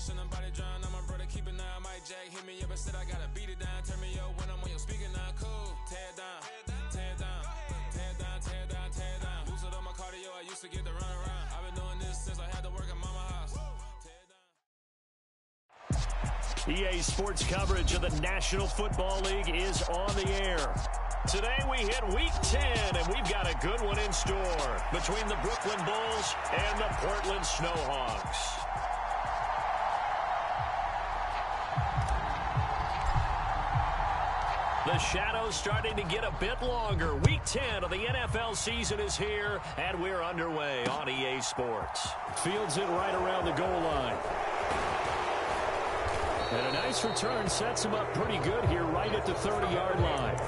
Watching them body drown, I'm a brother, keep it now. Mike Jack hit me up and said I gotta beat it down. Turn me up when I'm on your speaker now. Cool, tear it down, tear it down, tear it down, tear it down, tear it down. Lose it on my cardio, I used to get the run around. I've been doing this since I had to work at mama house. EA Sports coverage of the National Football League is on the air. Today we hit Week 10, and we've got a good one in store between the Brooklyn Bulls and the Portland Snowhawks. The shadow's starting to get a bit longer. Week 10 of the NFL season is here, and we're underway on EA Sports. Fields it right around the goal line. And a nice return sets him up pretty good here right at the 30-yard line.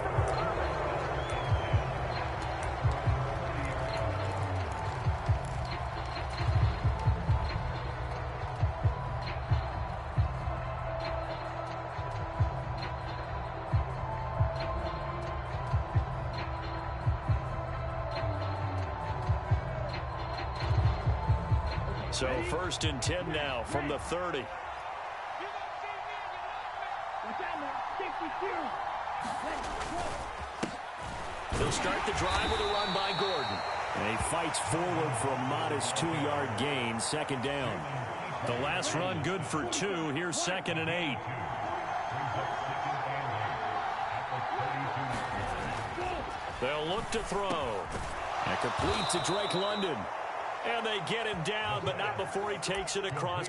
So 1st and 10 now from the 30. They'll start the drive with a run by Gordon. And he fights forward for a modest 2-yard gain, 2nd down. The last run good for 2. Here's 2nd and 8. They'll look to throw. And complete to Drake London. And they get him down, but not before he takes it across.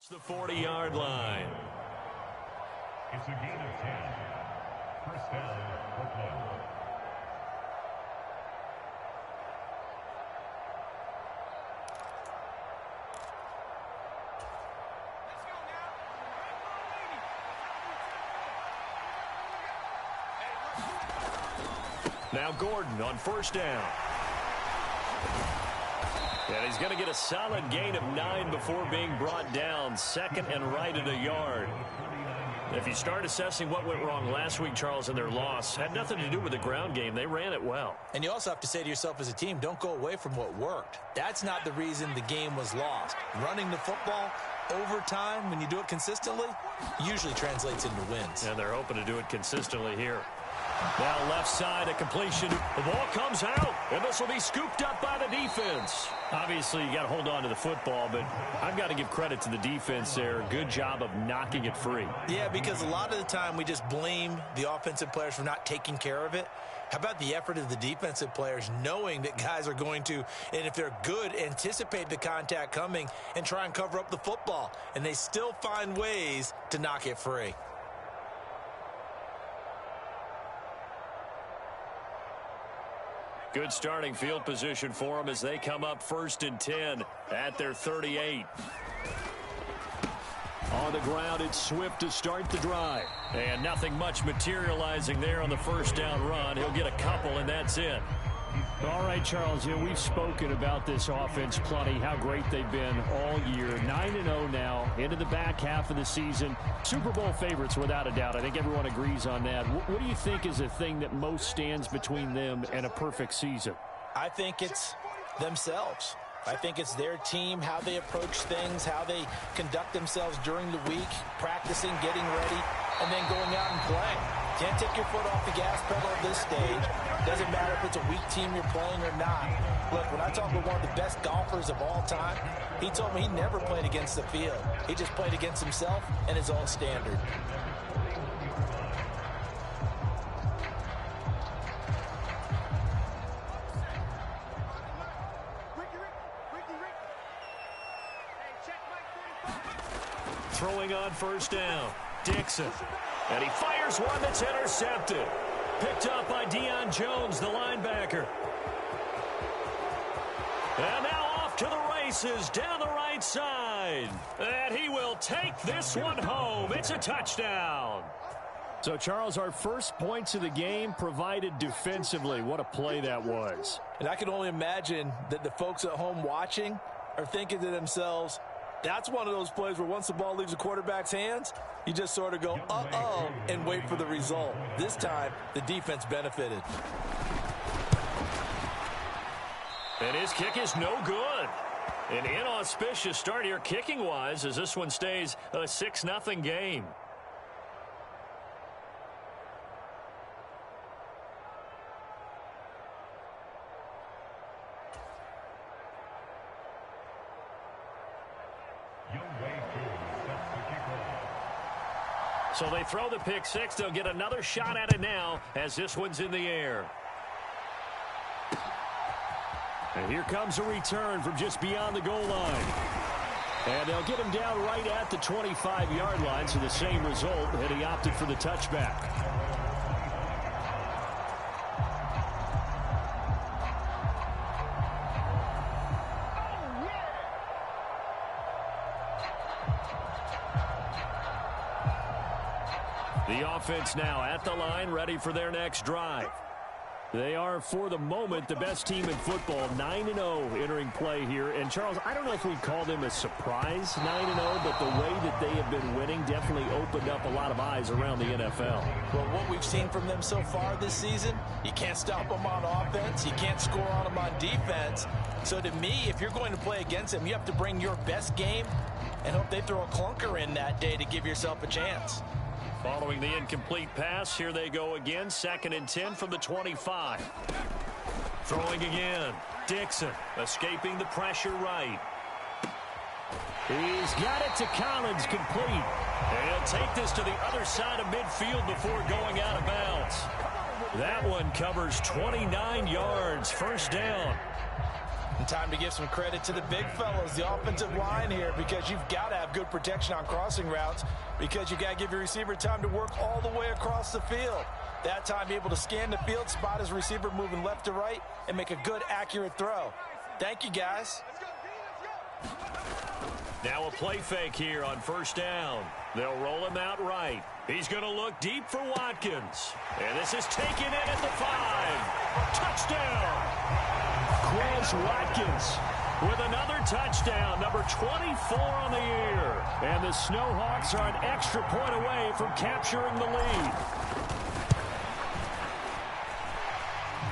It's the 40-yard line. It's a gain of 10. First down, Brooklyn. Now Gordon on 1st down. And he's going to get a solid gain of 9 before being brought down. 2nd and right at a yard. If you start assessing what went wrong last week, Charles, in their loss, had nothing to do with the ground game. They ran it well. And you also have to say to yourself as a team, don't go away from what worked. That's not the reason the game was lost. Running the football over time, when you do it consistently, usually translates into wins. And they're hoping to do it consistently here. Now left side, a completion. The ball comes out, and this will be scooped up by the defense. Obviously, you got to hold on to the football, but I've got to give credit to the defense there. Good job of knocking it free. Yeah, because a lot of the time we just blame the offensive players for not taking care of it. How about the effort of the defensive players knowing that guys are going to, and if they're good, anticipate the contact coming and try and cover up the football, and they still find ways to knock it free. Good starting field position for them as they come up 1st and 10 at their 38. On the ground, it's Swift to start the drive. And nothing much materializing there on the 1st down run. He'll get a couple, and that's it. All right, Charles, we've spoken about this offense plenty, how great they've been all year. 9-0 now, into the back half of the season. Super Bowl favorites, without a doubt. I think everyone agrees on that. What do you think is the thing that most stands between them and a perfect season? I think it's themselves. I think it's their team, how they approach things, how they conduct themselves during the week, practicing, getting ready, and then going out and playing. Can't take your foot off the gas pedal at this stage. Doesn't matter if it's a weak team you're playing or not. Look, when I talk with one of the best golfers of all time, he told me he never played against the field. He just played against himself and his own standard. Throwing on first down, Dixon. And he fires one that's intercepted. Picked up by Deion Jones, the linebacker. And now off to the races down the right side. And he will take this one home. It's a touchdown. So, Charles, our first points of the game provided defensively. What a play that was. And I can only imagine that the folks at home watching are thinking to themselves, that's one of those plays where once the ball leaves the quarterback's hands, you just sort of go, uh-oh, and wait for the result. This time, the defense benefited. And his kick is no good. An inauspicious start here kicking-wise as this one stays a 6-0 game. So they throw the pick six. They'll get another shot at it now as this one's in the air. And here comes a return from just beyond the goal line. And they'll get him down right at the 25-yard line, so the same result, and he opted for the touchback. The offense now at the line, ready for their next drive. They are, for the moment, the best team in football, 9-0 entering play here. And, Charles, I don't know if we'd call them a surprise 9-0, but the way that they have been winning definitely opened up a lot of eyes around the NFL. Well, what we've seen from them so far this season, you can't stop them on offense. You can't score on them on defense. So, to me, if you're going to play against them, you have to bring your best game and hope they throw a clunker in that day to give yourself a chance. Following the incomplete pass, here they go again. 2nd and 10 from the 25. Throwing again. Dixon escaping the pressure right. He's got it to Collins, complete. And he'll take this to the other side of midfield before going out of bounds. That one covers 29 yards. First down. And time to give some credit to the big fellas, the offensive line here, because you've got to have good protection on crossing routes, because you've got to give your receiver time to work all the way across the field. That time, be able to scan the field, spot his receiver moving left to right, and make a good, accurate throw. Thank you, guys. Now a play fake here on first down. They'll roll him out right. He's going to look deep for Watkins. And this is taken in at the 5. Touchdown! Quez Watkins with another touchdown, number 24 on the year. And the Snowhawks are an extra point away from capturing the lead.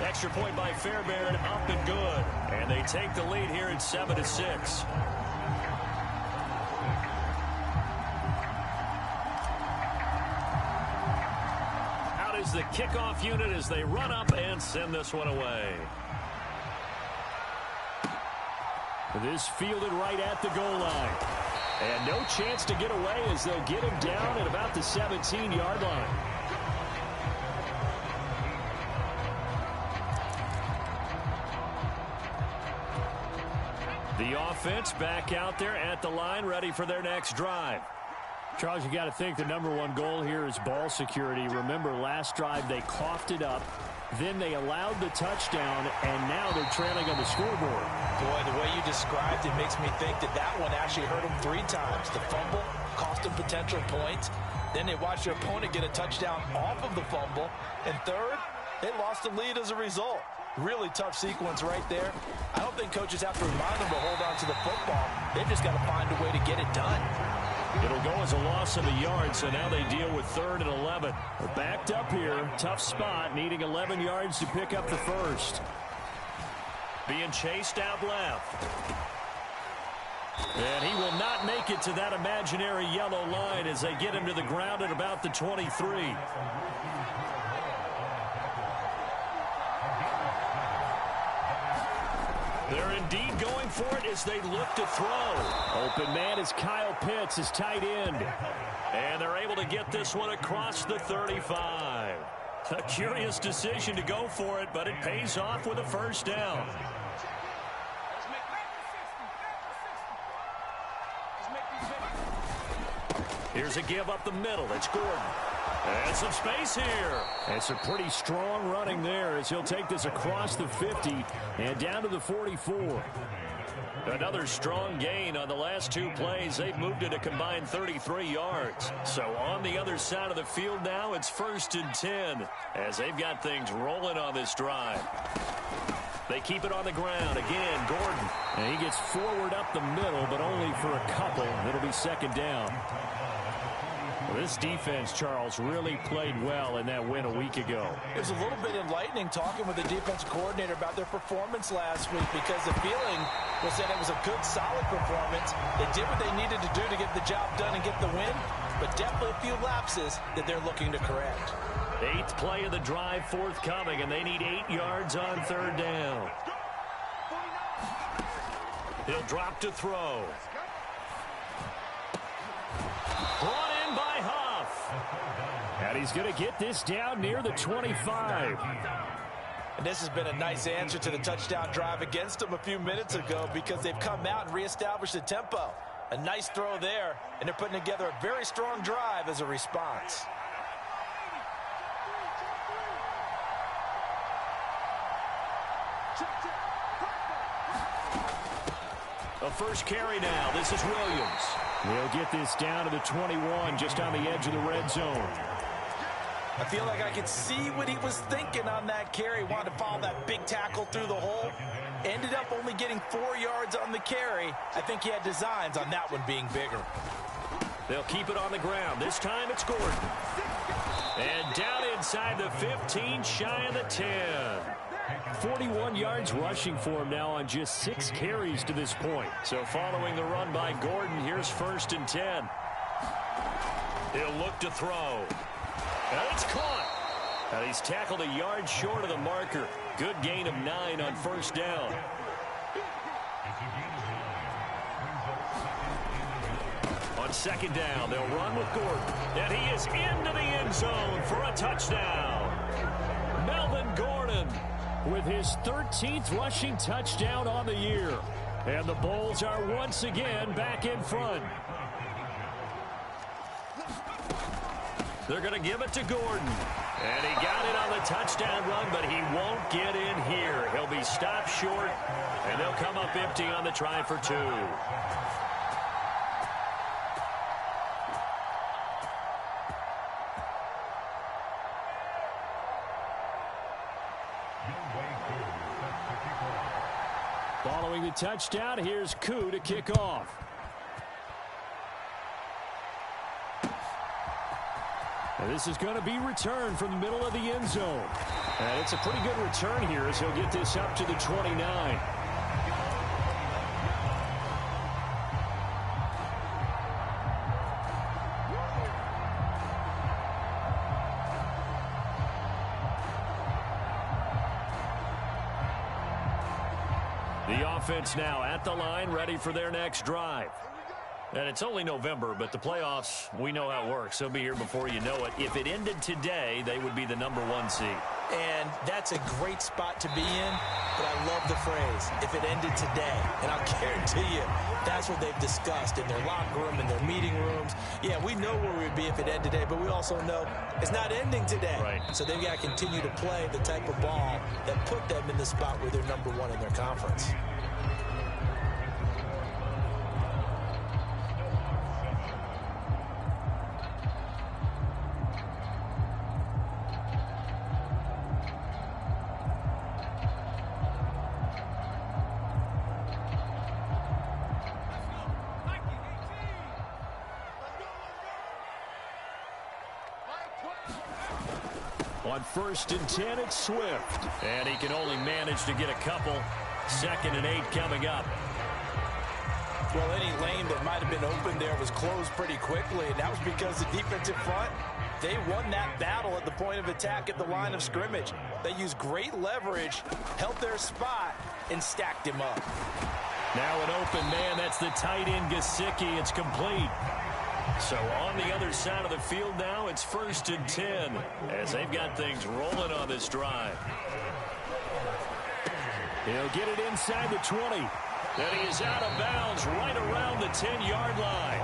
Extra point by Fairbairn, up and good. And they take the lead here at 7-6. Out is the kickoff unit as they run up and send this one away. This fielded right at the goal line. And no chance to get away as they'll get him down at about the 17-yard line. The offense back out there at the line, ready for their next drive. Charles, you got to think the number one goal here is ball security. Remember, last drive they coughed it up. Then they allowed the touchdown, and now they're trailing on the scoreboard. Boy, the way you described it makes me think that that one actually hurt them 3 times. The fumble cost them potential points. Then they watched their opponent get a touchdown off of the fumble. And third, they lost the lead as a result. Really tough sequence right there. I don't think coaches have to remind them to hold on to the football. They've just got to find a way to get it done. It'll go as a loss of a yard, so now they deal with 3rd and 11. They're backed up here. Tough spot, needing 11 yards to pick up the first. Being chased out left. And he will not make it to that imaginary yellow line as they get him to the ground at about the 23. They're indeed going for it as they look to throw. Open man is Kyle Pitts, his tight end. And they're able to get this one across the 35. A curious decision to go for it, but it pays off with a first down. Here's a give up the middle. It's Gordon. And some space here. And some pretty strong running there as he'll take this across the 50 and down to the 44. Another strong gain on the last two plays. They've moved it a combined 33 yards. So on the other side of the field now, it's 1st and 10 as they've got things rolling on this drive. They keep it on the ground. Again, Gordon. And he gets forward up the middle, but only for a couple. It'll be second down. Well, this defense, Charles, really played well in that win a week ago. It was a little bit enlightening talking with the defensive coordinator about their performance last week because the feeling was that it was a good, solid performance. They did what they needed to do to get the job done and get the win, but definitely a few lapses that they're looking to correct. 8th play of the drive forthcoming, and they need 8 yards on 3rd down. He'll drop to throw. Brought in by Huff. And he's going to get this down near the 25. And this has been a nice answer to the touchdown drive against them a few minutes ago because they've come out and reestablished the tempo. A nice throw there, and they're putting together a very strong drive as a response. A first carry now. This is Williams. They'll get this down to the 21, just on the edge of the red zone. I feel like I could see what he was thinking on that carry. Wanted to follow that big tackle through the hole. Ended up only getting 4 yards on the carry. I think he had designs on that one being bigger. They'll keep it on the ground. This time it's Gordon. And down inside the 15, shy of the 10. 41 yards rushing for him now on just 6 carries to this point. So following the run by Gordon, here's 1st and 10. He'll look to throw. And it's caught. And he's tackled a yard short of the marker. Good gain of 9 on 1st down. On 2nd down, they'll run with Gordon. And he is into the end zone for a touchdown. Melvin Gordon with his 13th rushing touchdown on the year. And the Bulls are once again back in front. They're going to give it to Gordon. And he got it on the touchdown run, but he won't get in here. He'll be stopped short, and they'll come up empty on the try for 2. Following the touchdown, here's Koo to kick off. And this is going to be returned from the middle of the end zone. And it's a pretty good return here as he'll get this up to the 29. The offense now at the line, ready for their next drive. And it's only November, but the playoffs, we know how it works. They'll be here before you know it. If it ended today, they would be the #1 seed. And that's a great spot to be in, but I love the phrase, if it ended today. And I'll guarantee you, that's what they've discussed in their locker room, in their meeting rooms. Yeah, we know where we'd be if it ended today, but we also know it's not ending today. Right. So they've got to continue to play the type of ball that put them in the spot where they're #1 in their conference. On 1st and 10, it's Swift. And he can only manage to get a couple. 2nd and 8 coming up. Well, any lane that might have been open there was closed pretty quickly, and that was because the defensive front, they won that battle at the point of attack at the line of scrimmage. They used great leverage, held their spot, and stacked him up. Now an open man, that's the tight end Gesicki. It's complete. So on the other side of the field now, it's 1st and 10 as they've got things rolling on this drive. He'll get it inside the 20. Then he is out of bounds right around the 10-yard line.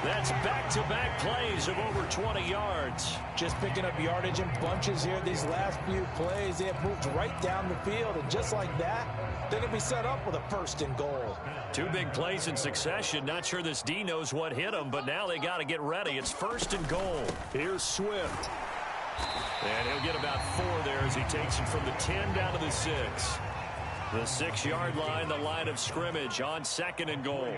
That's back-to-back plays of over 20 yards. Just picking up yardage in bunches here these last few plays. They have moved right down the field, and just like that, they're going to be set up with a 1st and goal. 2 big plays in succession. Not sure this D knows what hit him, but now they got to get ready. It's 1st and goal. Here's Swift. And he'll get about 4 there as he takes it from the 10 down to the 6. The 6-yard line, the line of scrimmage on 2nd and goal.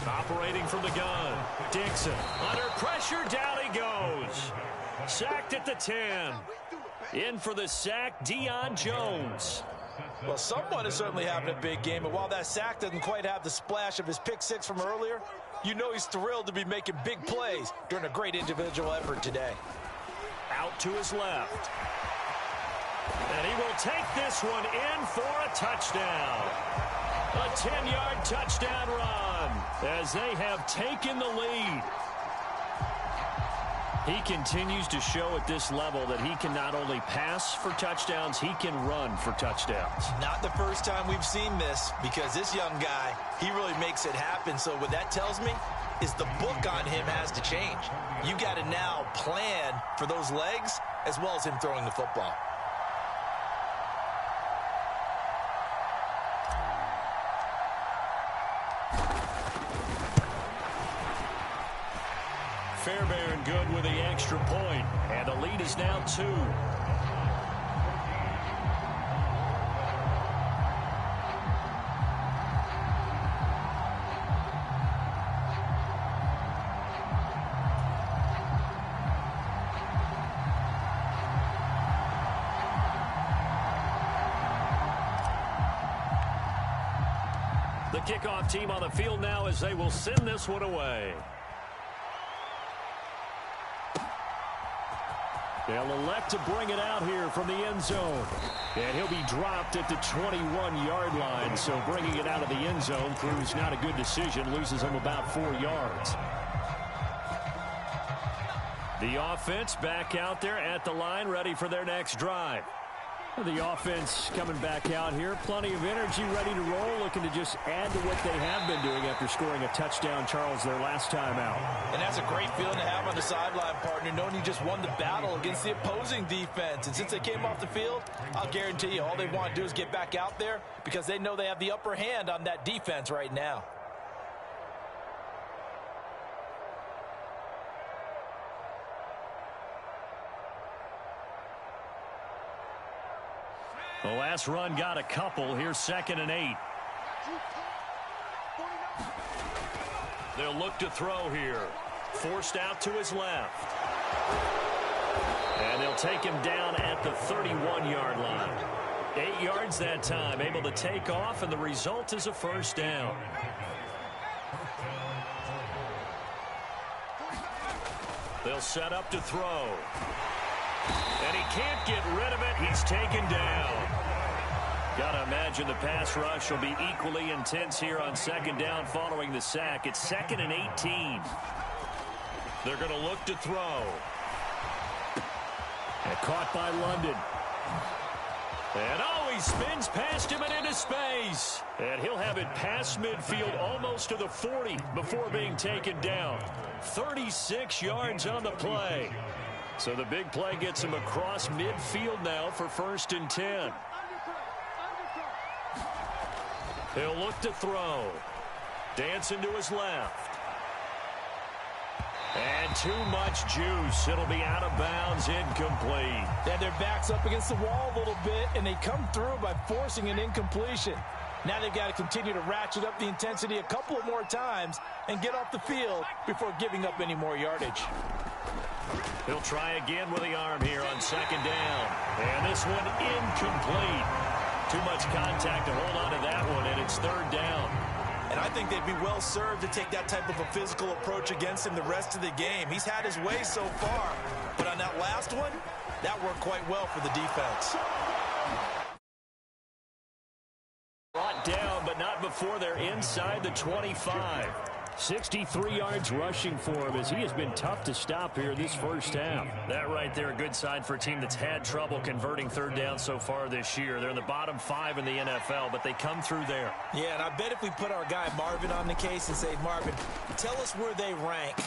Operating from the gun. Dixon under pressure. Down he goes. Sacked at the 10. In for the sack, Deion Jones. Well, someone is certainly having a big game, and while that sack doesn't quite have the splash of his pick 6 from earlier, you know he's thrilled to be making big plays during a great individual effort today. Out to his left. And he will take this one in for a touchdown. A 10-yard touchdown run as they have taken the lead. He continues to show at this level that he can not only pass for touchdowns, he can run for touchdowns. Not the first time we've seen this, because this young guy, he really makes it happen. So what that tells me is the book on him has to change. You got to now plan for those legs as well as him throwing the football. Fairbairn good with the extra point, and the lead is now 2. The kickoff team on the field now as they will send this one away. They'll elect to bring it out here from the end zone. And he'll be dropped at the 21-yard line. So bringing it out of the end zone proves not a good decision. Loses him about 4 yards. The offense back out there at the line, ready for their next drive. The offense coming back out here. Plenty of energy, ready to roll, looking to just add to what they have been doing after scoring a touchdown, Charles, their last time out. And that's a great feeling to have on the sideline, partner, knowing you just won the battle against the opposing defense. And since they came off the field, I'll guarantee you all they want to do is get back out there because they know they have the upper hand on that defense right now. The last run got a couple. Here's 2nd and 8. They'll look to throw here. Forced out to his left. And they'll take him down at the 31-yard line. 8 yards that time, able to take off, and the result is a 1st down. They'll set up to throw. And he can't get rid of it. He's taken down. Gotta imagine the pass rush will be equally intense here on 2nd down following the sack. It's 2nd and 18. They're going to look to throw. And caught by London. And he spins past him and into space. And he'll have it past midfield almost to the 40 before being taken down. 36 yards on the play. So the big play gets him across midfield now for 1st and 10. He'll look to throw. Dancing to his left. And too much juice. It'll be out of bounds, incomplete. They had their backs up against the wall a little bit, and they come through by forcing an incompletion. Now they've got to continue to ratchet up the intensity a couple of more times and get off the field before giving up any more yardage. He'll try again with the arm here on 2nd down. And this one incomplete. Too much contact to hold on to that one, and it's third down. And I think they'd be well served to take that type of a physical approach against him the rest of the game. He's had his way so far, but on that last one, that worked quite well for the defense. Brought down, but not before they're inside the 25. 63 yards rushing for him as he has been tough to stop here this first half. That right there, a good sign for a team that's had trouble converting third down so far this year. They're in the bottom 5 in the NFL, but they come through there. Yeah, and I bet if we put our guy Marvin on the case and say, Marvin, tell us where they rank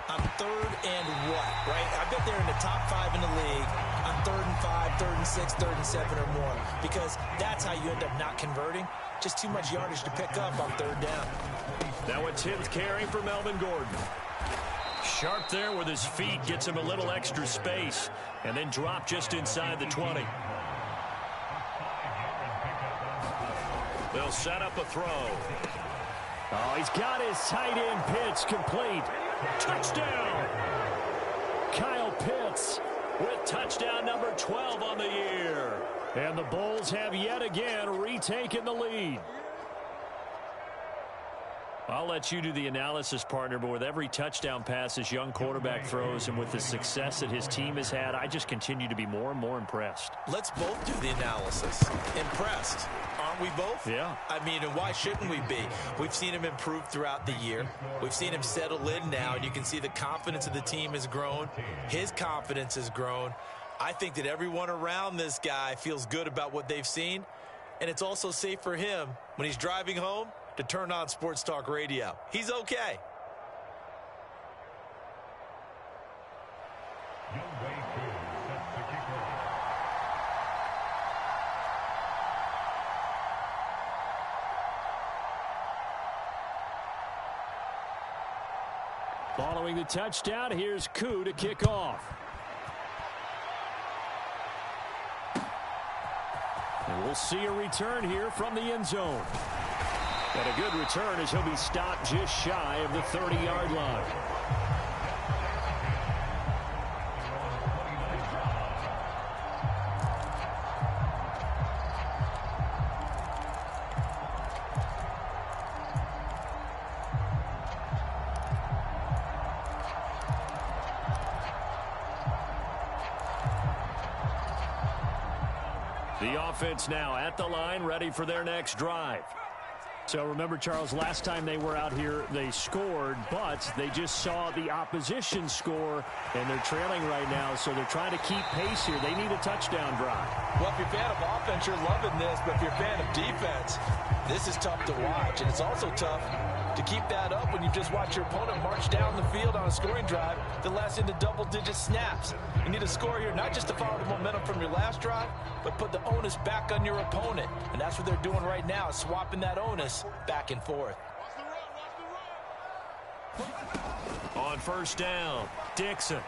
on third and what, right? I bet they're in the top 5 in the league on third and 5, third and 6, third and 7 or more, because that's how you end up not converting. Just too much yardage to pick up on third down. Now a 10th carry for Melvin Gordon. Sharp there with his feet, gets him a little extra space, and then drop just inside the 20. They'll set up a throw. Oh, he's got his tight end pitch complete. Touchdown! Kyle Pitts with touchdown number 12 on the year. And the Bulls have yet again retaken the lead. I'll let you do the analysis, partner, but with every touchdown pass this young quarterback throws and with the success that his team has had, I just continue to be more and more impressed. Let's both do the analysis. Impressed. Aren't we both? Yeah. I mean, and why shouldn't we be? We've seen him improve throughout the year. We've seen him settle in now, and you can see the confidence of the team has grown. His confidence has grown. I think that everyone around this guy feels good about what they've seen, and it's also safe for him when he's driving home to turn on Sports Talk Radio. He's okay. Following the touchdown, here's Koo to kick off. And we'll see a return here from the end zone. And a good return as he'll be stopped just shy of the 30-yard line. The offense now at the line, ready for their next drive. So remember, Charles, last time they were out here, they scored, but they just saw the opposition score, and they're trailing right now, so they're trying to keep pace here. They need a touchdown drive. Well, if you're a fan of offense, you're loving this, but if you're a fan of defense, this is tough to watch, and it's also tough to keep that up when you just watch your opponent march down the field on a scoring drive that lasts into double-digit snaps. You need a score here, not just to follow the momentum from your last drive, but put the onus back on your opponent. And that's what they're doing right now, swapping that onus back and forth. On first down, Dixon.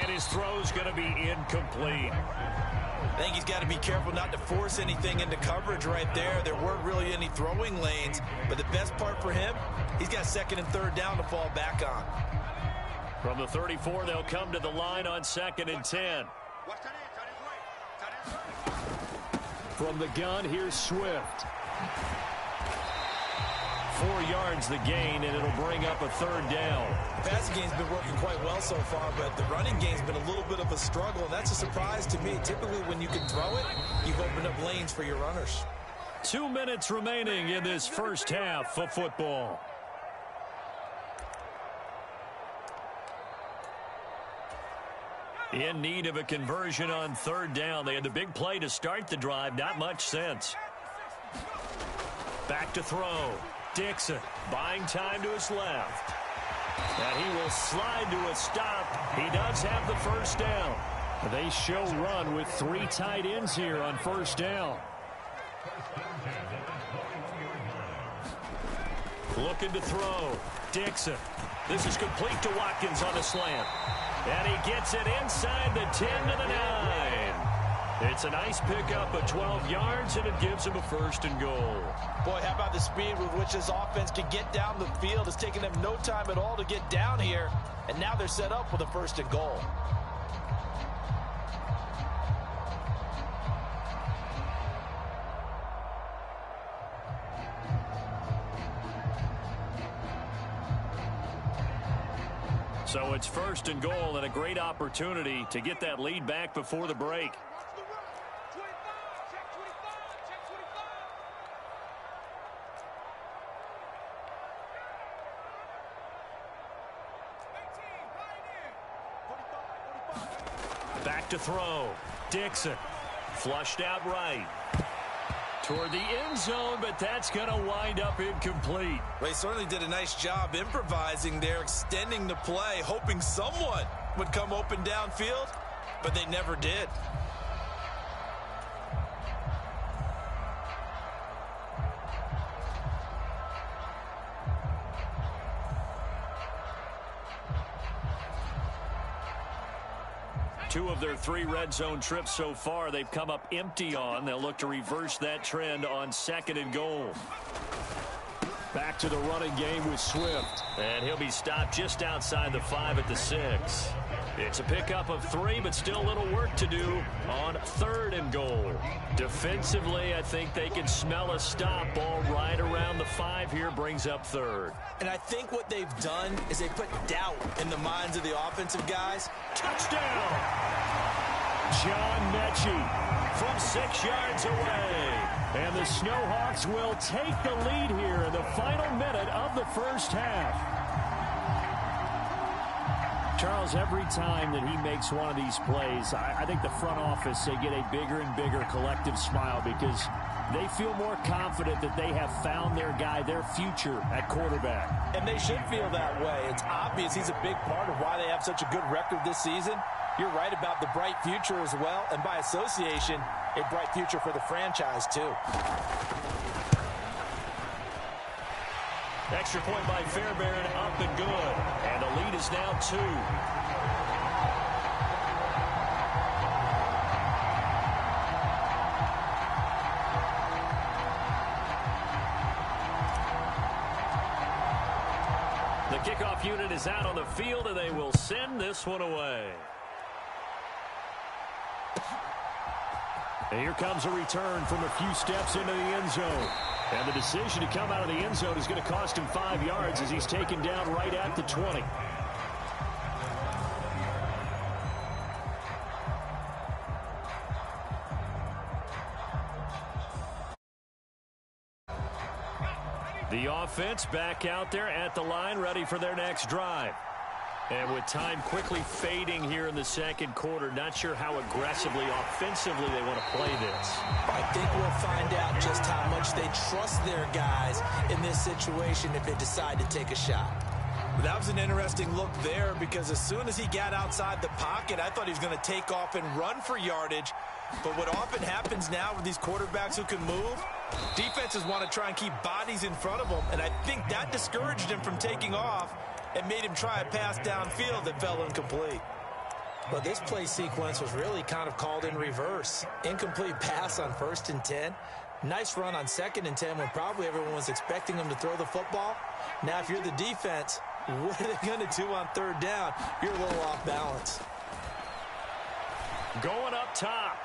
And his throw's going to be incomplete. I think he's got to be careful not to force anything into coverage right there. There weren't really any throwing lanes, but the best part for him, he's got second and third down to fall back on. From the 34, they'll come to the line on 2nd and 10. From the gun, here's Swift. 4 yards the gain, and it'll bring up a third down. The passing game's been working quite well so far, but the running game's been a little bit of a struggle, and that's a surprise to me. Typically, when you can throw it, you've opened up lanes for your runners. 2 minutes remaining in this first half of football. In need of a conversion on third down. They had the big play to start the drive. Not much sense. Back to throw. Dixon buying time to his left. And he will slide to a stop. He does have the first down. They show run with 3 tight ends here on first down. Looking to throw. Dixon. This is complete to Watkins on a slant. And he gets it inside the 10 to the 9. It's a nice pickup of 12 yards, and it gives him a first and goal. Boy, how about the speed with which this offense can get down the field? It's taken them no time at all to get down here, and now they're set up with a first and goal. So it's 1st and goal and a great opportunity to get that lead back before the break. Back to throw. Dixon. Flushed out right. Toward the end zone, but that's going to wind up incomplete. They certainly did a nice job improvising there, extending the play, hoping someone would come open downfield, but they never did. Two of their 3 red zone trips so far, they've come up empty on. They'll look to reverse that trend on 2nd and goal. Back to the running game with Swift. And he'll be stopped just outside the 5 at the 6. It's a pickup of 3, but still a little work to do on 3rd and goal. Defensively, I think they can smell a stop. Ball right around the 5 here brings up 3rd. And I think what they've done is they put doubt in the minds of the offensive guys. Touchdown! John Mechie from 6 yards away. And the Snowhawks will take the lead here in the final minute of the first half. Charles, every time that he makes one of these plays, I think the front office, they get a bigger and bigger collective smile because they feel more confident that they have found their guy, their future at quarterback. And they should feel that way. It's obvious he's a big part of why they have such a good record this season. You're right about the bright future as well, and by association, a bright future for the franchise too. Extra point by Fairbairn, up and good. And the lead is now 2. The kickoff unit is out on the field, and they will send this one away. And here comes a return from a few steps into the end zone. And the decision to come out of the end zone is going to cost him 5 yards as he's taken down right at the 20. The offense back out there at the line, ready for their next drive. And with time quickly fading here in the 2nd quarter, not sure how aggressively, offensively they want to play this. I think we'll find out just how much they trust their guys in this situation if they decide to take a shot. That was an interesting look there because as soon as he got outside the pocket, I thought he was going to take off and run for yardage. But what often happens now with these quarterbacks who can move, defenses want to try and keep bodies in front of them, and I think that discouraged him from taking off and made him try a pass downfield that fell incomplete. But this play sequence was really kind of called in reverse. Incomplete pass on 1st and 10. Nice run on 2nd and 10 when probably everyone was expecting him to throw the football. Now, if you're the defense, what are they going to do on 3rd down? You're a little off balance. Going up top.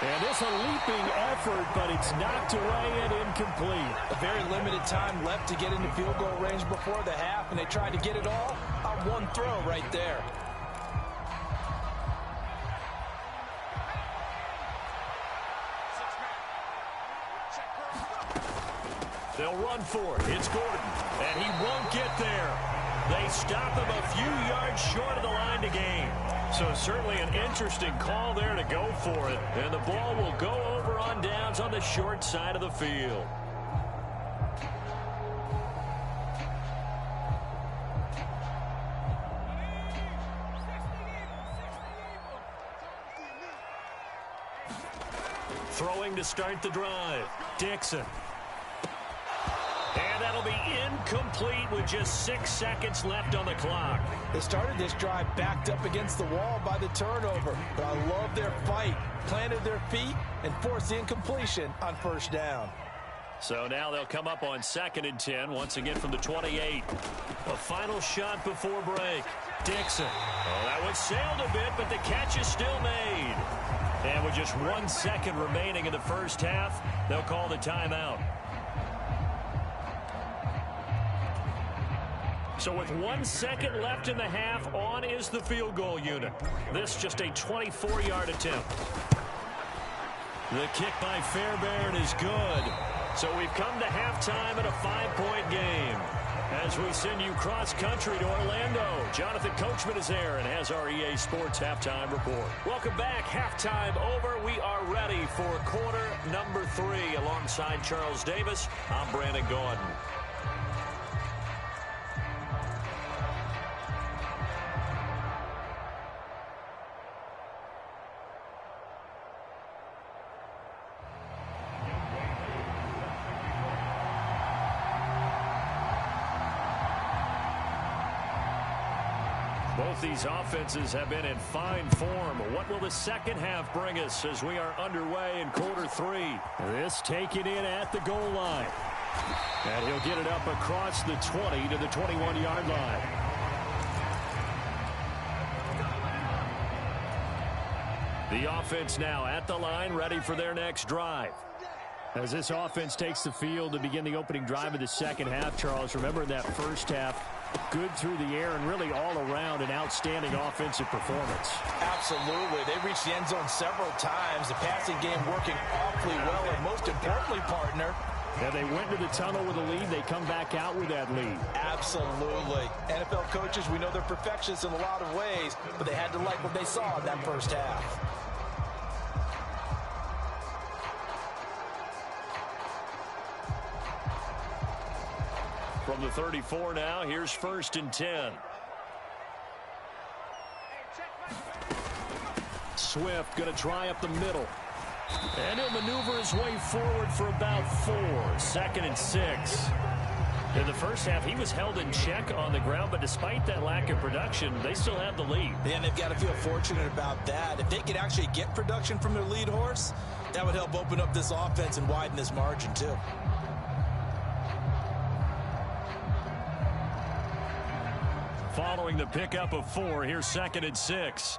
And it's a leaping effort, but it's knocked away and incomplete. A very limited time left to get into field goal range before the half, and they tried to get it all on one throw right there. They'll run for it. It's Gordon, and he won't get there. They stop him a few yards short of the line to gain. So certainly an interesting call there to go for it. And the ball will go over on downs on the short side of the field. Throwing to start the drive. Dixon. And that'll be incomplete with just 6 seconds left on the clock. They started this drive backed up against the wall by the turnover, but I love their fight. Planted their feet and forced the incompletion on 1st down. So now they'll come up on 2nd and 10, once again from the 28. A final shot before break. Dixon. Oh, that one sailed a bit, but the catch is still made. And with just 1 second remaining in the first half, they'll call the timeout. So with 1 second left in the half, on is the field goal unit. This just a 24-yard attempt. The kick by Fairbairn is good. So we've come to halftime at a 5-point game. As we send you cross-country to Orlando, Jonathan Coachman is there and has our EA Sports Halftime Report. Welcome back. Halftime over. We are ready for quarter number 3. Alongside Charles Davis, I'm Brandon Gaudin. Both these offenses have been in fine form. What will the second half bring us as we are underway in quarter 3? This taken in at the goal line. And he'll get it up across the 20 to the 21-yard line. The offense now at the line, ready for their next drive. As this offense takes the field to begin the opening drive of the second half, Charles, remember in that first half, good through the air and really all around an outstanding offensive performance. Absolutely. They reached the end zone several times. The passing game working awfully well. And most importantly, partner, yeah, they went to the tunnel with a lead. They come back out with that lead. Absolutely. NFL coaches, we know they're perfectionists in a lot of ways, but they had to like what they saw in that first half. From the 34 now, here's 1st and 10. Swift going to try up the middle. And he'll maneuver his way forward for about 4. 2nd and 6. In the first half, he was held in check on the ground, but despite that lack of production, they still have the lead. And they've got to feel fortunate about that. If they could actually get production from their lead horse, that would help open up this offense and widen this margin, too. Following the pickup of 4, here's 2nd and 6.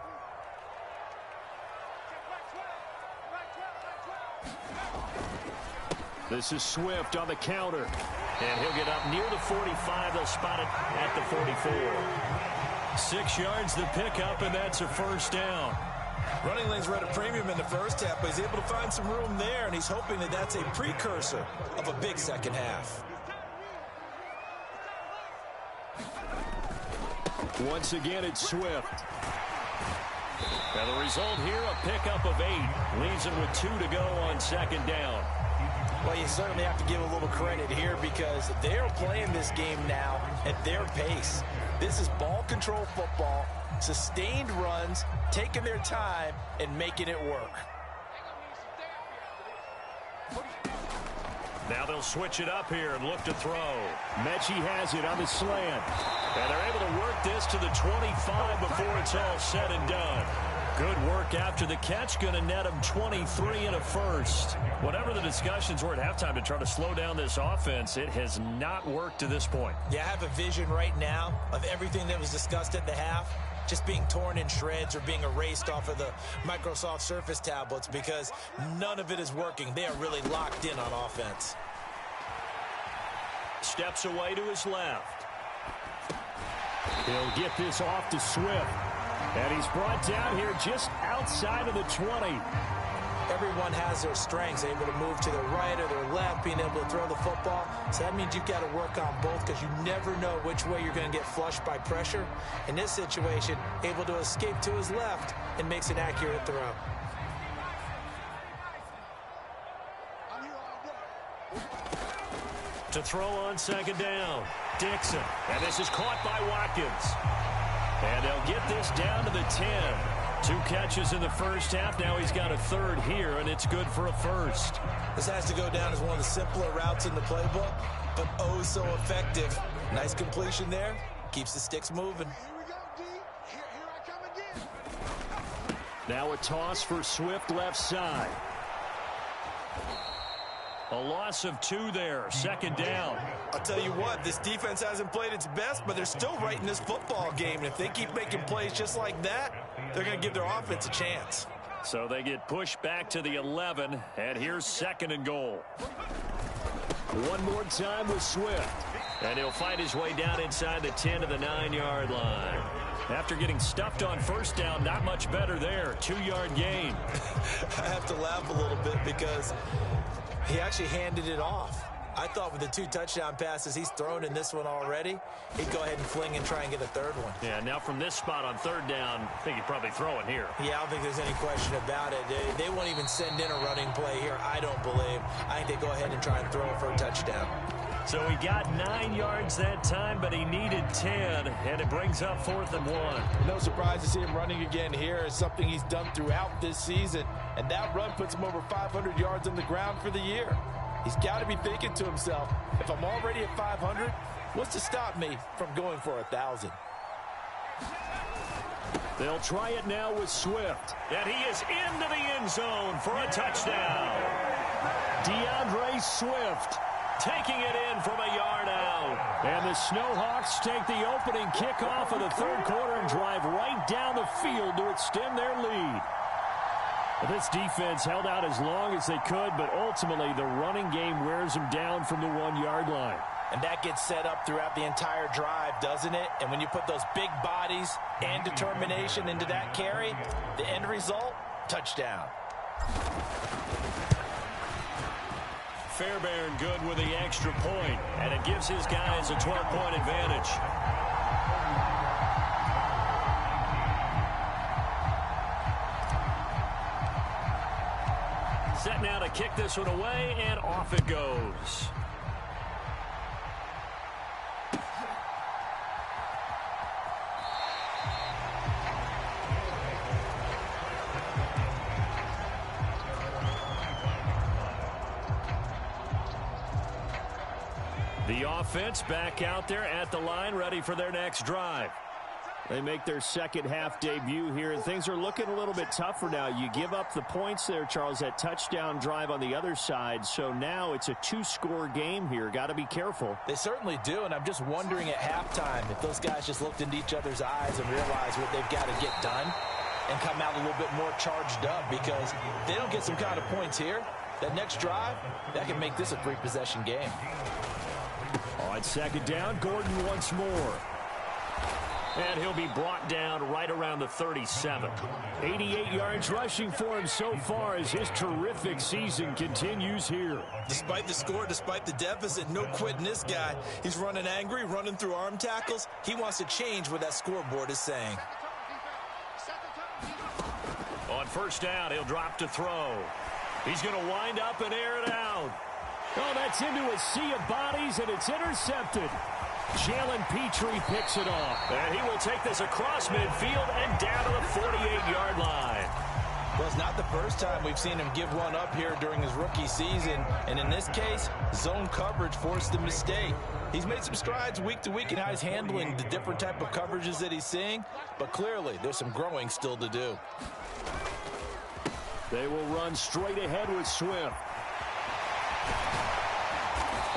This is Swift on the counter. And he'll get up near the 45. They'll spot it at the 44. 6 yards the pickup, and that's a 1st down. Running lanes were at a premium in the first half, but he's able to find some room there, and he's hoping that that's a precursor of a big second half. Once again, it's Swift. And the result here, a pickup of 8. Leaves him with 2 to go on 2nd down. Well, you certainly have to give a little credit here because they're playing this game now at their pace. This is ball control football, sustained runs, taking their time, and making it work. Now they'll switch it up here and look to throw. Mechie has it on the slant. And they're able to work this to the 25 before it's all said and done. Good work after the catch. Going to net him 23 and a 1st. Whatever the discussions were at halftime to try to slow down this offense, it has not worked to this point. Yeah, I have a vision right now of everything that was discussed at the half just being torn in shreds or being erased off of the Microsoft Surface tablets because none of it is working. They are really locked in on offense. Steps away to his left. He'll get this off to Swift. And he's brought down here just outside of the 20. Everyone has their strengths, able to move to their right or their left, being able to throw the football. So that means you've got to work on both because you never know which way you're going to get flushed by pressure. In this situation, able to escape to his left and makes an accurate throw. To throw on 2nd down, Dixon. And this is caught by Watkins. And they'll get this down to the 10. 2 catches in the first half. Now he's got a 3rd here, and it's good for a 1st. This has to go down as one of the simpler routes in the playbook, but oh so effective. Nice completion there. Keeps the sticks moving. Now a toss for Swift left side. A loss of 2 there. 2nd down. I'll tell you what, this defense hasn't played its best, but they're still right in this football game. And if they keep making plays just like that, they're going to give their offense a chance. So they get pushed back to the 11, and here's 2nd and goal. One more time with Swift. And he'll fight his way down inside the 10 to the 9-yard line. After getting stuffed on first down, not much better there. 2-yard gain. I have to laugh a little bit because he actually handed it off. I thought with the 2 touchdown passes he's thrown in this one already, he'd go ahead and fling and try and get a third one. Yeah, now from this spot on third down, I think he'd probably throw it here. Yeah, I don't think there's any question about it. They won't even send in a running play here, I don't believe. I think they go ahead and try and throw it for a touchdown. So he got 9 yards that time, but he needed 10, and it brings up 4th and 1. No surprise to see him running again here. It's something he's done throughout this season, and that run puts him over 500 yards on the ground for the year. He's got to be thinking to himself, if I'm already at 500, what's to stop me from going for 1,000? They'll try it now with Swift, and he is into the end zone for a touchdown. DeAndre Swift taking it in from a yard out. And the Snowhawks take the opening kickoff of the third quarter and drive right down the field to extend their lead. This defense held out as long as they could, but ultimately the running game wears them down from the 1-yard line. And that gets set up throughout the entire drive, doesn't it? And when you put those big bodies and determination into that carry, the end result, touchdown. Fairbairn good with the extra point, and it gives his guys a 12-point advantage. Set now to kick this one away, and off it goes. The offense back out there at the line, ready for their next drive. They make their second half debut here, and things are looking a little bit tougher now. You give up the points there, Charles, that touchdown drive on the other side. So now it's a 2-score game here. Got to be careful. They certainly do, and I'm just wondering at halftime if those guys just looked into each other's eyes and realized what they've got to get done and come out a little bit more charged up, because if they don't get some kind of points here, that next drive, that can make this a 3-possession game. On second down, Gordon once more. And he'll be brought down right around the 37. 88 yards rushing for him so far as his terrific season continues here. Despite the score, despite the deficit, no quitting this guy. He's running angry, running through arm tackles. He wants to change what that scoreboard is saying. On first down, he'll drop to throw. He's going to wind up and air it out. Oh, that's into a sea of bodies, and it's intercepted. Jalen Petrie picks it off. And he will take this across midfield and down to the 48-yard line. Well, it's not the first time we've seen him give one up here during his rookie season. And in this case, zone coverage forced the mistake. He's made some strides week to week in how he's handling the different type of coverages that he's seeing. But clearly, there's some growing still to do. They will run straight ahead with Swift.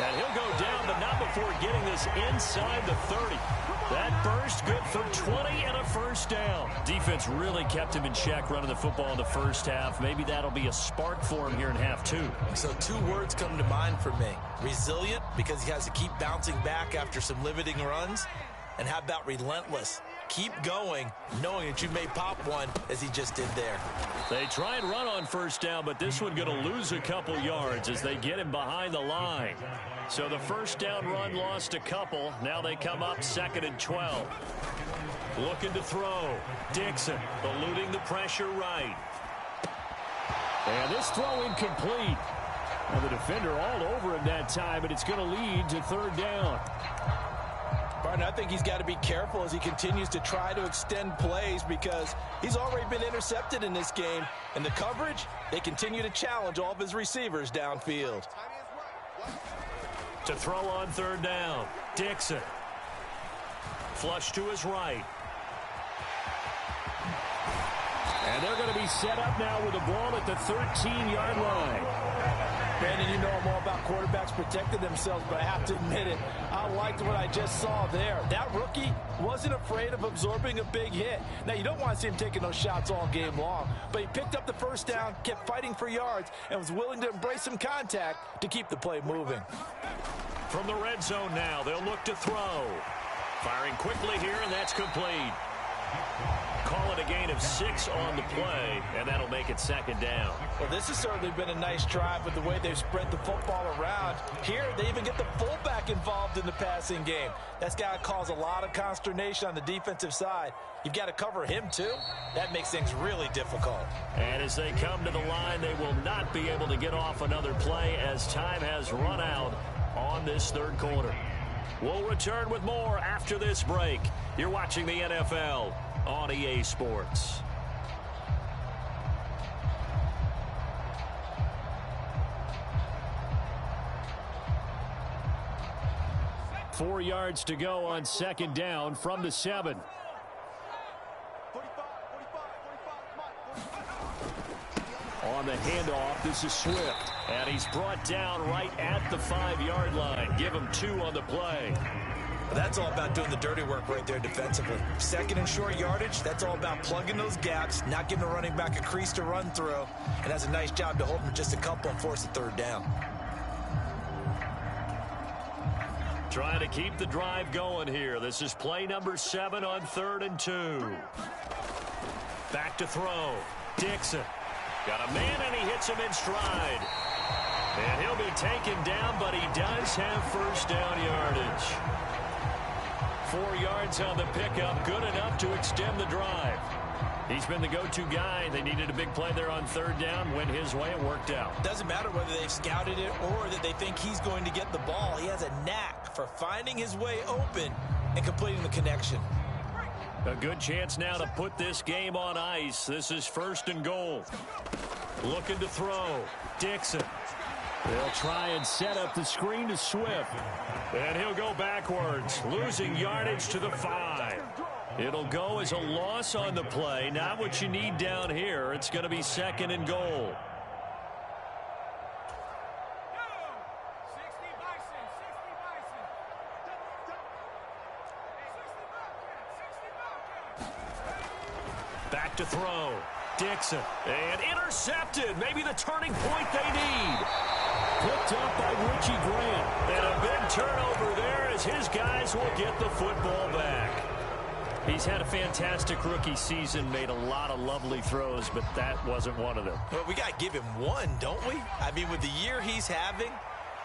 And he'll go down, but not before getting this inside the 30. That burst good for 20 and a first down. Defense really kept him in check running the football in the first half. Maybe that'll be a spark for him here in half 2. So 2 words come to mind for me. Resilient, because he has to keep bouncing back after some limiting runs. And how about relentless? Keep going, knowing that you may pop one, as he just did there. They try and run on first down, but this one going to lose a couple yards as they get him behind the line. So the first down run lost a couple. Now they come up 2nd and 12. Looking to throw. Dixon eluding the pressure right. And this throw incomplete. Well, the defender all over him that time, and it's going to lead to 3rd down. Barton, I think he's got to be careful as he continues to try to extend plays, because he's already been intercepted in this game. And the coverage, they continue to challenge all of his receivers downfield. To throw on 3rd down, Dixon. Flush to his right. And they're going to be set up now with the ball at the 13-yard line. Brandon, you know I'm all about quarterbacks protecting themselves, but I have to admit it, I liked what I just saw there. That rookie wasn't afraid of absorbing a big hit. Now, you don't want to see him taking those shots all game long, but he picked up the first down, kept fighting for yards, and was willing to embrace some contact to keep the play moving. From the red zone now, they'll look to throw. Firing quickly here, and that's complete. Call it a gain of 6 on the play, and that'll make it second down. Well, this has certainly been a nice drive with the way they've spread the football around. Here, they even get the fullback involved in the passing game. That's got to cause a lot of consternation on the defensive side. You've got to cover him, too. That makes things really difficult. And as they come to the line, they will not be able to get off another play as time has run out on this third quarter. We'll return with more after this break. You're watching the NFL on EA Sports. Four yards to go on second down from the 7. On the handoff, this is Swift. And he's brought down right at the 5-yard line. Give him 2 on the play. That's all about doing the dirty work right there defensively. Second and short yardage, that's all about plugging those gaps, not giving the running back a crease to run through, and that's a nice job to hold him just a couple and force the third down. Trying to keep the drive going here. This is play number 7 on 3rd and 2. Back to throw. Dixon. Got a man, and he hits him in stride. And he'll be taken down, but he does have first down yardage. 4 yards on the pickup, good enough to extend the drive. He's been the go-to guy. They needed a big play there on 3rd down. Went his way, it worked out. Doesn't matter whether they've scouted it or that they think he's going to get the ball. He has a knack for finding his way open and completing the connection. A good chance now to put this game on ice. This is 1st and goal. Looking to throw. Dixon. They'll try and set up the screen to Swift. And he'll go backwards, losing yardage to the 5. It'll go as a loss on the play. Not what you need down here. It's going to be 2nd and goal. Back to throw. Dixon. And intercepted. Maybe the turning point they need. Picked up by Richie Grant. And a big turnover there as his guys will get the football back. He's had a fantastic rookie season, made a lot of lovely throws, but that wasn't one of them. Well, we got to give him one, don't we? I mean, with the year he's having,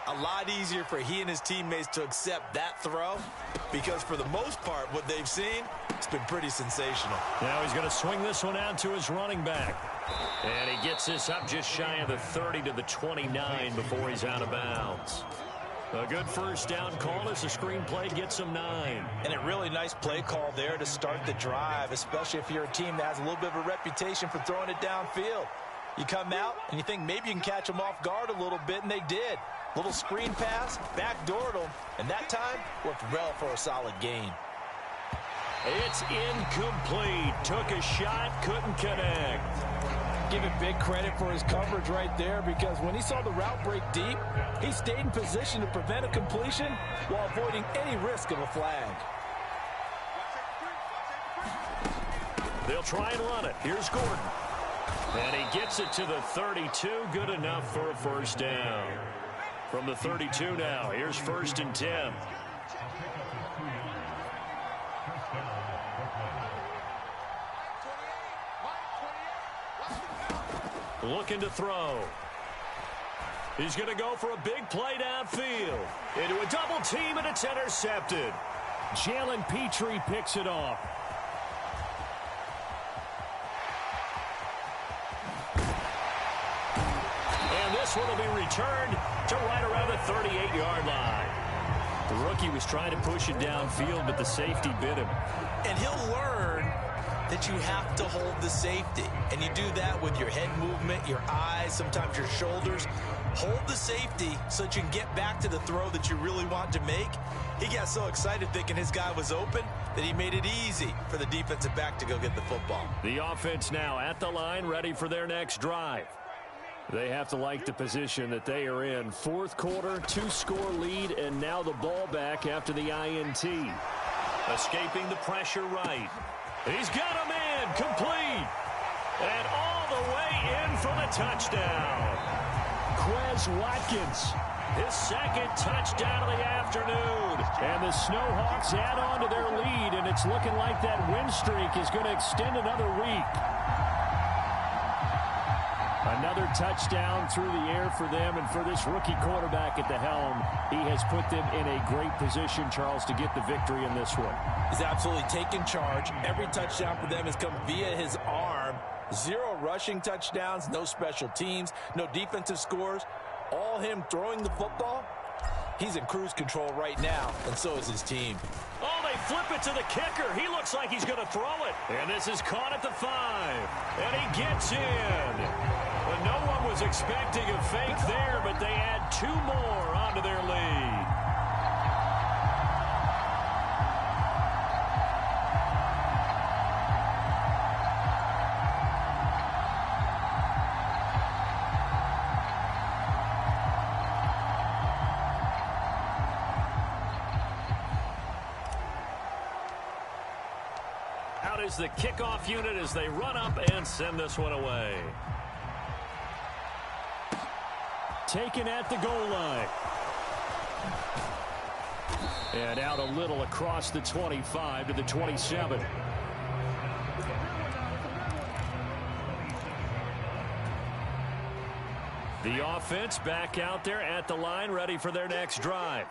a lot easier for he and his teammates to accept that throw because for the most part, what they've seen, it's been pretty sensational. Now he's going to swing this one out to his running back. And he gets this up just shy of the 30 to the 29 before he's out of bounds. A good first down call as the screen play gets him 9. And a really nice play call there to start the drive, especially if you're a team that has a little bit of a reputation for throwing it downfield. You come out and you think maybe you can catch them off guard a little bit, and they did. Little screen pass, backdoored them, and that time worked well for a solid gain. It's incomplete. Took a shot, couldn't connect. Give him big credit for his coverage right there because when he saw the route break deep, he stayed in position to prevent a completion while avoiding any risk of a flag. They'll try and run it. Here's Gordon. And he gets it to the 32. Good enough for a first down. From the 32 now, here's 1st and 10. Looking to throw. He's going to go for a big play downfield. Into a double team, and it's intercepted. Jalen Petrie picks it off. And this one will be returned to right around the 38-yard line. The rookie was trying to push it downfield, but the safety bit him. And he'll learn that you have to hold the safety. And you do that with your head movement, your eyes, sometimes your shoulders. Hold the safety so that you can get back to the throw that you really want to make. He got so excited thinking his guy was open that he made it easy for the defensive back to go get the football. The offense now at the line, ready for their next drive. They have to like the position that they are in. 4th quarter, 2-score lead, and now the ball back after the INT. Escaping the pressure right. He's got a man complete. And all the way in for the touchdown. Quez Watkins His second touchdown of the afternoon. And the Snowhawks add on to their lead, and it's looking like that win streak is going to extend another week. Another touchdown through the air for them, and for this rookie quarterback at the helm, he has put them in a great position, Charles, to get the victory in this one. He's absolutely taken charge. Every touchdown for them has come via his arm. 0 rushing touchdowns, no special teams, no defensive scores. All him throwing the football. He's in cruise control right now, and so is his team. Oh, they flip it to the kicker. He looks like he's going to throw it. And this is caught at the 5. And he gets in. Well, no one was expecting a fake there, but they add 2 more onto their lead. Out is the kickoff unit as they run up and send this one away. Taken at the goal line. And out a little across the 25 to the 27. The offense back out there at the line, ready for their next drive.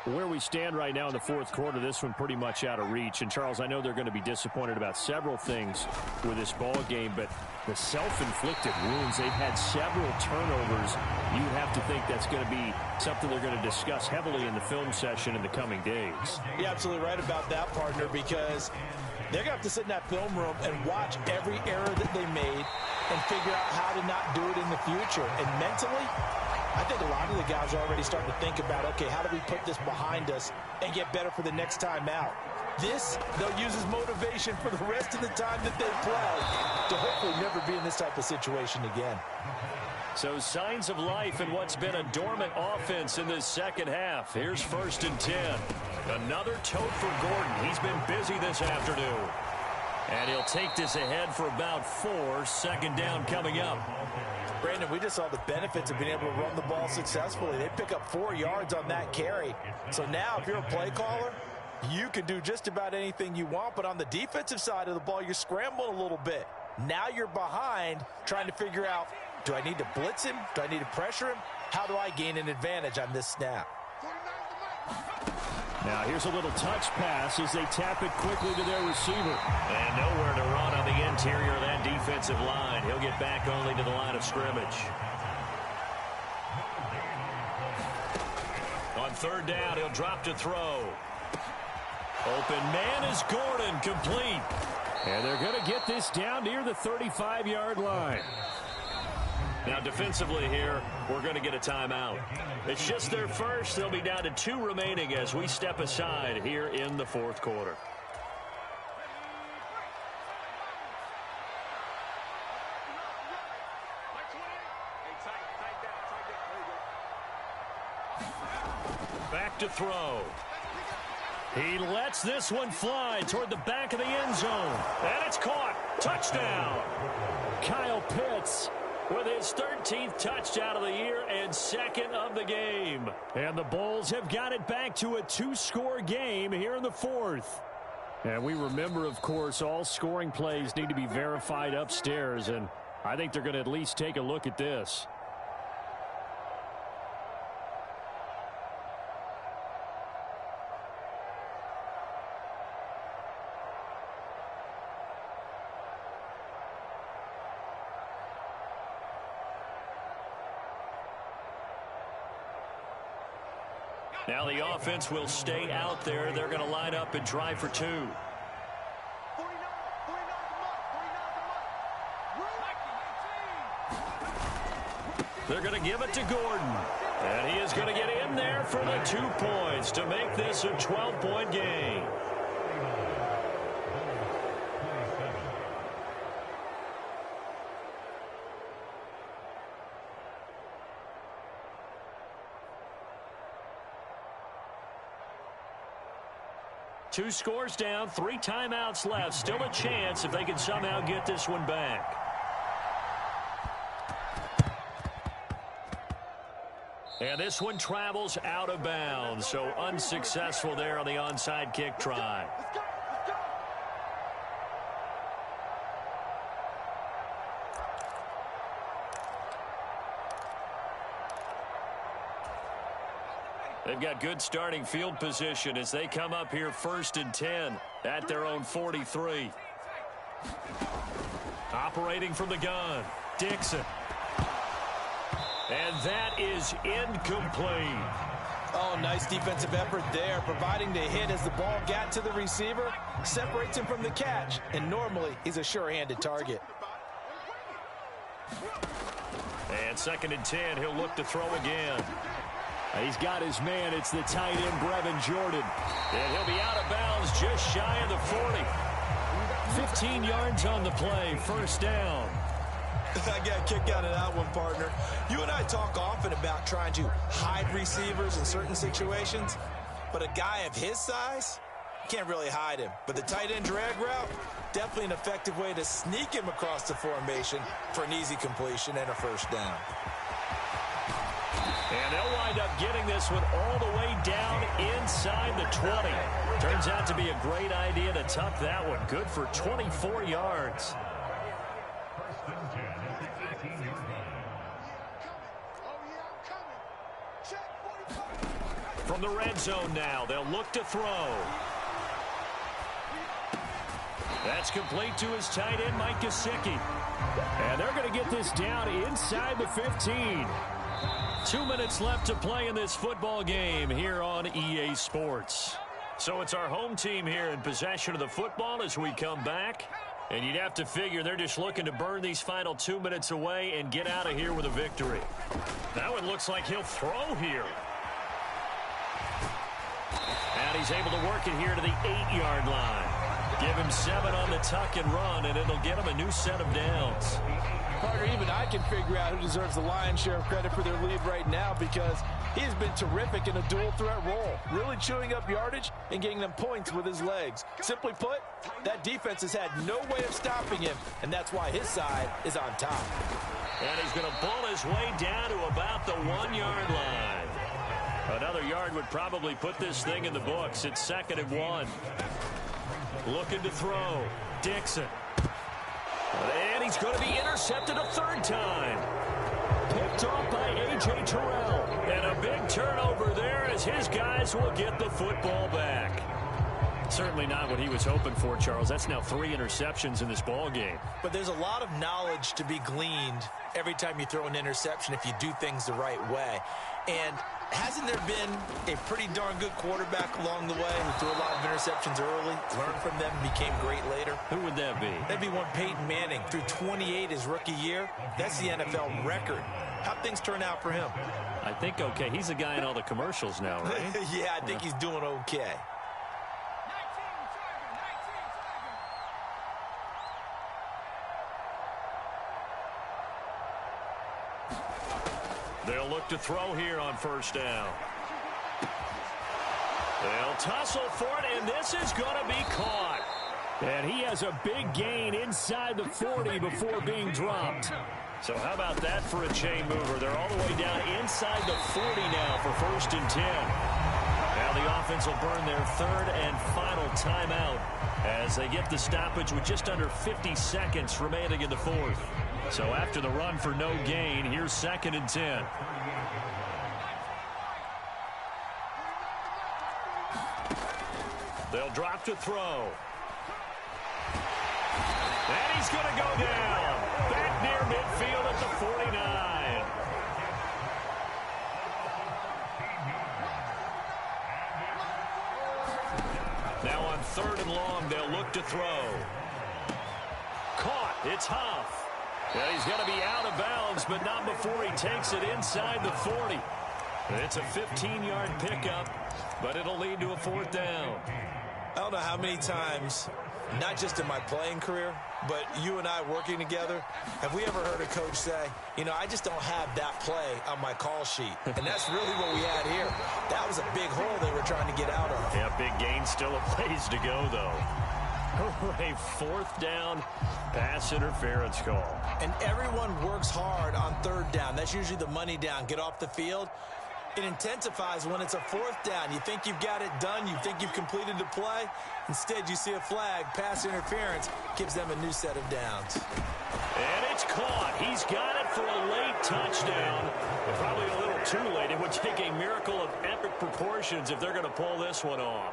Where we stand right now in the fourth quarter, this one pretty much out of reach. And, Charles, I know they're going to be disappointed about several things with this ball game, but the self-inflicted wounds, they've had several turnovers. You have to think that's going to be something they're going to discuss heavily in the film session in the coming days. You're absolutely right about that, partner, because they're going to have to sit in that film room and watch every error that they made and figure out how to not do it in the future. And mentally, I think a lot of the guys are already starting to think about, okay, how do we put this behind us and get better for the next time out? This, they'll use as motivation for the rest of the time that they play to hopefully never be in this type of situation again. So signs of life in what's been a dormant offense in this second half. Here's 1st and 10. Another tote for Gordon. He's been busy this afternoon. And he'll take this ahead for about 4. Second down coming up. Brandon, we just saw the benefits of being able to run the ball successfully. They pick up 4 yards on that carry. So now if you're a play caller, you can do just about anything you want. But on the defensive side of the ball, you're scrambling a little bit. Now you're behind trying to figure out, do I need to blitz him? Do I need to pressure him? How do I gain an advantage on this snap? Now here's a little touch pass as they tap it quickly to their receiver. And nowhere to run on the interior of that defensive line. He'll get back only to the line of scrimmage. On 3rd down, he'll drop to throw. Open man is Gordon, complete. And they're going to get this down near the 35-yard line. Now defensively here, we're going to get a timeout. It's just their first. They'll be down to 2 remaining as we step aside here in the fourth quarter. Back to throw. He lets this one fly toward the back of the end zone. And it's caught. Touchdown. Kyle Pitts with his 13th touchdown of the year and 2nd of the game. And the Bulls have got it back to a 2-score game here in the 4th. And we remember, of course, all scoring plays need to be verified upstairs. And I think they're going to at least take a look at this. Now the offense will stay out there. They're going to line up and try for 2. They're going to give it to Gordon. And he is going to get in there for the 2 points to make this a 12-point game. Two scores down, 3 timeouts left. Still a chance if they can somehow get this one back. And this one travels out of bounds, so unsuccessful there on the onside kick try. They've got good starting field position as they come up here 1st and 10 at their own 43. Operating from the gun, Dixon. And that is incomplete. Oh, nice defensive effort there, providing the hit as the ball got to the receiver, separates him from the catch, and normally he's a sure-handed target. And 2nd and 10, he'll look to throw again. He's got his man. It's the tight end, Brevin Jordan. And he'll be out of bounds just shy of the 40. 15 yards on the play, 1st down. I got a kick out of that one, partner. You and I talk often about trying to hide receivers in certain situations, but a guy of his size can't really hide him. But the tight end drag route, definitely an effective way to sneak him across the formation for an easy completion and a 1st down. And they'll wind up getting this one all the way down inside the 20. Turns out to be a great idea to tuck that one. Good for 24 yards. From the red zone now, they'll look to throw. That's complete to his tight end, Mike Gesicki. And they're going to get this down inside the 15. 2 minutes left to play in this football game here on EA Sports. So it's our home team here in possession of the football as we come back. And you'd have to figure they're just looking to burn these final 2 minutes away and get out of here with a victory. Now it looks like he'll throw here. And he's able to work it here to the 8-yard line. Give him 7 on the tuck and run, and it'll get him a new set of downs. Partner, even I can figure out who deserves the lion's share of credit for their lead right now because he has been terrific in a dual threat role, really chewing up yardage and getting them points with his legs. Simply put, that defense has had no way of stopping him, and that's why his side is on top. And he's going to pull his way down to about the 1-yard line. Another yard would probably put this thing in the books. It's 2nd and 1. Looking to throw. Dixon. And he's going to be intercepted a 3rd time. Picked off by A.J. Terrell. And a big turnover there as his guys will get the football back. Certainly not what he was hoping for, Charles. That's now 3 interceptions in this ball game. But there's a lot of knowledge to be gleaned every time you throw an interception if you do things the right way. And hasn't there been a pretty darn good quarterback along the way who threw a lot of interceptions early, learned from them, became great later? Who would that be? That'd be one Peyton Manning. Threw 28 his rookie year. That's the NFL record. How'd things turn out for him? I think okay. He's the guy in all the commercials now, right? Yeah, I think he's doing okay. They'll look to throw here on 1st down. They'll tussle for it, and this is going to be caught. And he has a big gain inside the 40 before being dropped. So how about that for a chain mover? They're all the way down inside the 40 now for 1st and 10. Now the offense will burn their 3rd and final timeout as they get the stoppage with just under 50 seconds remaining in the 4th. So after the run for no gain, here's 2nd and 10. They'll drop to throw. And he's going to go down. Back near midfield at the 49. Now on 3rd and long, they'll look to throw. Caught. It's Huff. Yeah, he's going to be out of bounds, but not before he takes it inside the 40. It's a 15-yard pickup, but it'll lead to a 4th down. I don't know how many times, not just in my playing career, but you and I working together, have we ever heard a coach say, you know, I just don't have that play on my call sheet. And that's really what we had here. That was a big hole they were trying to get out of. Yeah, big gain, still a ways to go, though. A 4th down pass interference call. And everyone works hard on 3rd down. That's usually the money down. Get off the field. It intensifies when it's a fourth down. You think you've got it done. You think you've completed the play. Instead, you see a flag. Pass interference gives them a new set of downs. And it's caught. He's got it for a late touchdown. And probably a little too late. It would take a miracle of epic proportions if they're going to pull this one off.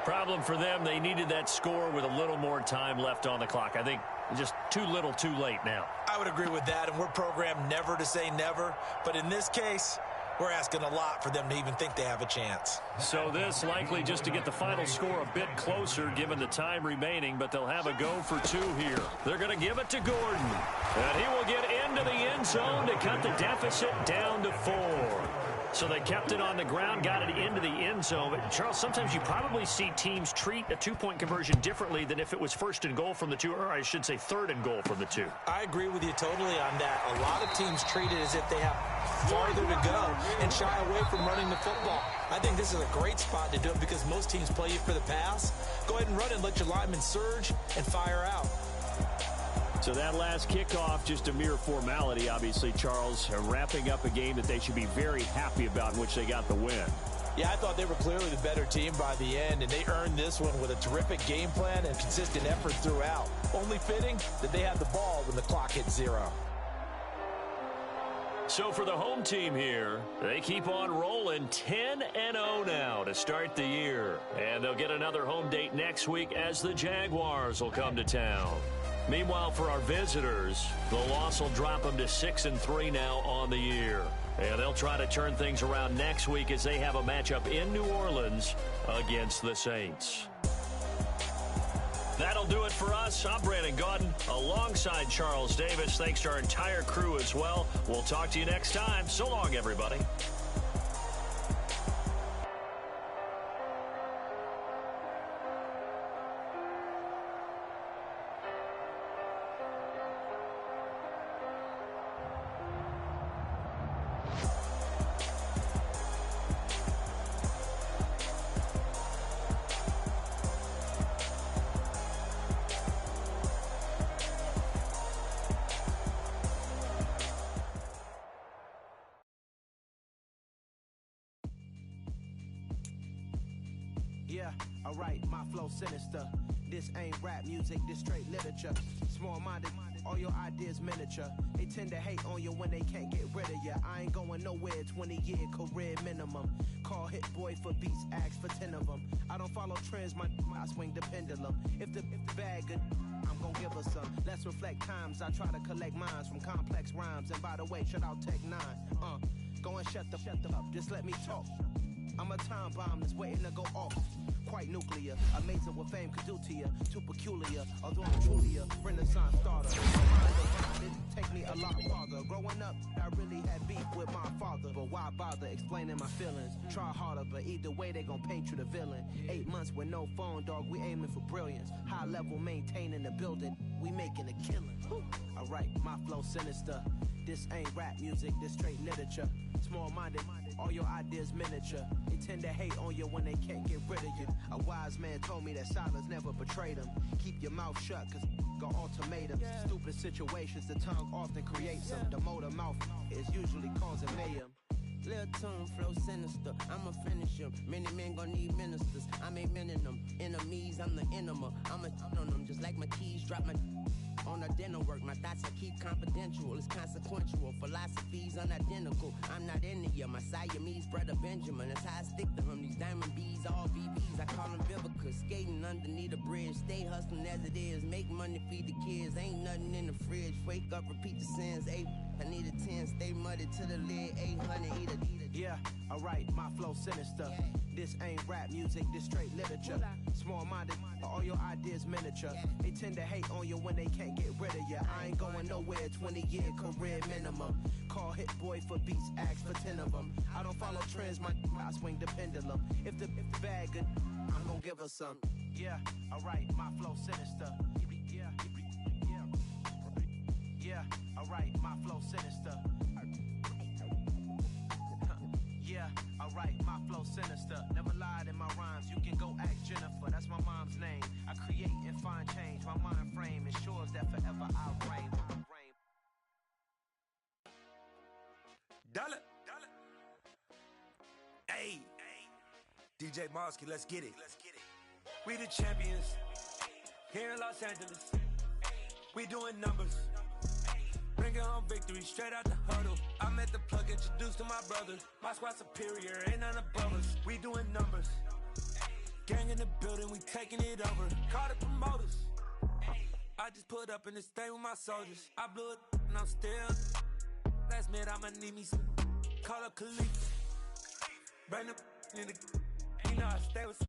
Problem for them, they needed that score with a little more time left on the clock. I think just too little too late now. I would agree with that, and we're programmed never to say never. But in this case, we're asking a lot for them to even think they have a chance. So this likely just to get the final score a bit closer given the time remaining, but they'll have a go for two here. They're going to give it to Gordon. And he will get into the end zone to cut the deficit down to 4. So they kept it on the ground, got it into the end zone. But, Charles, sometimes you probably see teams treat a two-point conversion differently than if it was first and goal from the 2, or I should say third and goal from the 2. I agree with you totally on that. A lot of teams treat it as if they have farther to go and shy away from running the football. I think this is a great spot to do it because most teams play you for the pass. Go ahead and run it, let your linemen surge and fire out. So that last kickoff, just a mere formality, obviously, Charles, wrapping up a game that they should be very happy about, in which they got the win. Yeah, I thought they were clearly the better team by the end, and they earned this one with a terrific game plan and consistent effort throughout. Only fitting that they had the ball when the clock hit 0. So for the home team here, they keep on rolling 10-0 now to start the year. And they'll get another home date next week as the Jaguars will come to town. Meanwhile, for our visitors, the loss will drop them to 6-3 now on the year. And they'll try to turn things around next week as they have a matchup in New Orleans against the Saints. That'll do it for us. I'm Brandon Gaudin alongside Charles Davis. Thanks to our entire crew as well. We'll talk to you next time. So long, everybody. Yeah, alright, my flow sinister. This ain't rap music, this straight literature. Small-minded, all your ideas miniature. They tend to hate on you when they can't get rid of you. I ain't going nowhere, 20-year career minimum. Call Hit Boy for beats, ask for 10 of them. I don't follow trends, I swing the pendulum. If the bag good, I'm gonna give her some. Let's reflect times, I try to collect minds from complex rhymes. And by the way, shut out Tech 9. Go and shut the up, just let me talk. I'm a time bomb that's waiting to go off. Quite nuclear, amazing what fame could do to you. Too peculiar, although I'm truly a Renaissance starter. It take me a lot farther. Growing up, I really had beef with my father. But why bother explaining my feelings? Try harder, but either way they gon' paint you the villain. 8 months with no phone, dog, we aiming for brilliance. High level maintaining the building, we making a killing. Alright, my flow sinister. This ain't rap music, this straight literature. Small-minded, all your ideas miniature. They tend to hate on you when they can't get rid of you. A wise man told me that silence never betrayed him. Keep your mouth shut, cause got ultimatums. Stupid situations, the tongue often creates them. The motor mouth is usually causing mayhem. Lil' tune, flow sinister, I'ma finish him. Many men gon' need ministers, I'm aiming them. Enemies, I'm the enema. I'ma on them, just like my keys, drop my on a dinner work. My thoughts I keep confidential, it's consequential. Philosophies unidentical, I'm not into ya. My Siamese brother Benjamin, that's how I stick to him. These diamond bees, all VVs, I call them Vivica. Skating underneath a bridge, stay hustling as it is. Make money, feed the kids, ain't nothing in the fridge. Wake up, repeat the sins, I need a 10, stay muddy to the lid, 800, eat a. Yeah, alright, my flow sinister. This ain't rap music, this straight literature. Small-minded, all your ideas miniature. They tend to hate on you when they can't get rid of you. I ain't going nowhere, 20-year career minimum. Call Hit Boy for beats, ask for 10 of them. I don't follow trends, I swing the pendulum. If the bag good, I'm gonna give her some. Yeah, alright, my flow sinister. Yeah, alright, my flow sinister. Yeah, alright, my flow sinister. Never lied in my rhymes, you can go ask Jennifer. That's my mom's name. I create and find change. My mind frame ensures that forever I'll reign. Dale. DJ Mosky, let's get it. We the champions here in Los Angeles. We doing numbers. Bringing home victory straight out the huddle. I'm at the plug, introduced to my brother. My squad superior, ain't none above us. We doing numbers. Gang in the building, we taking it over. Call the promoters. I just put up in this thing with my soldiers. I blew it and I'm still. Last minute I'ma need me some. Call up Khalif. Bring them in the. You know I stay with.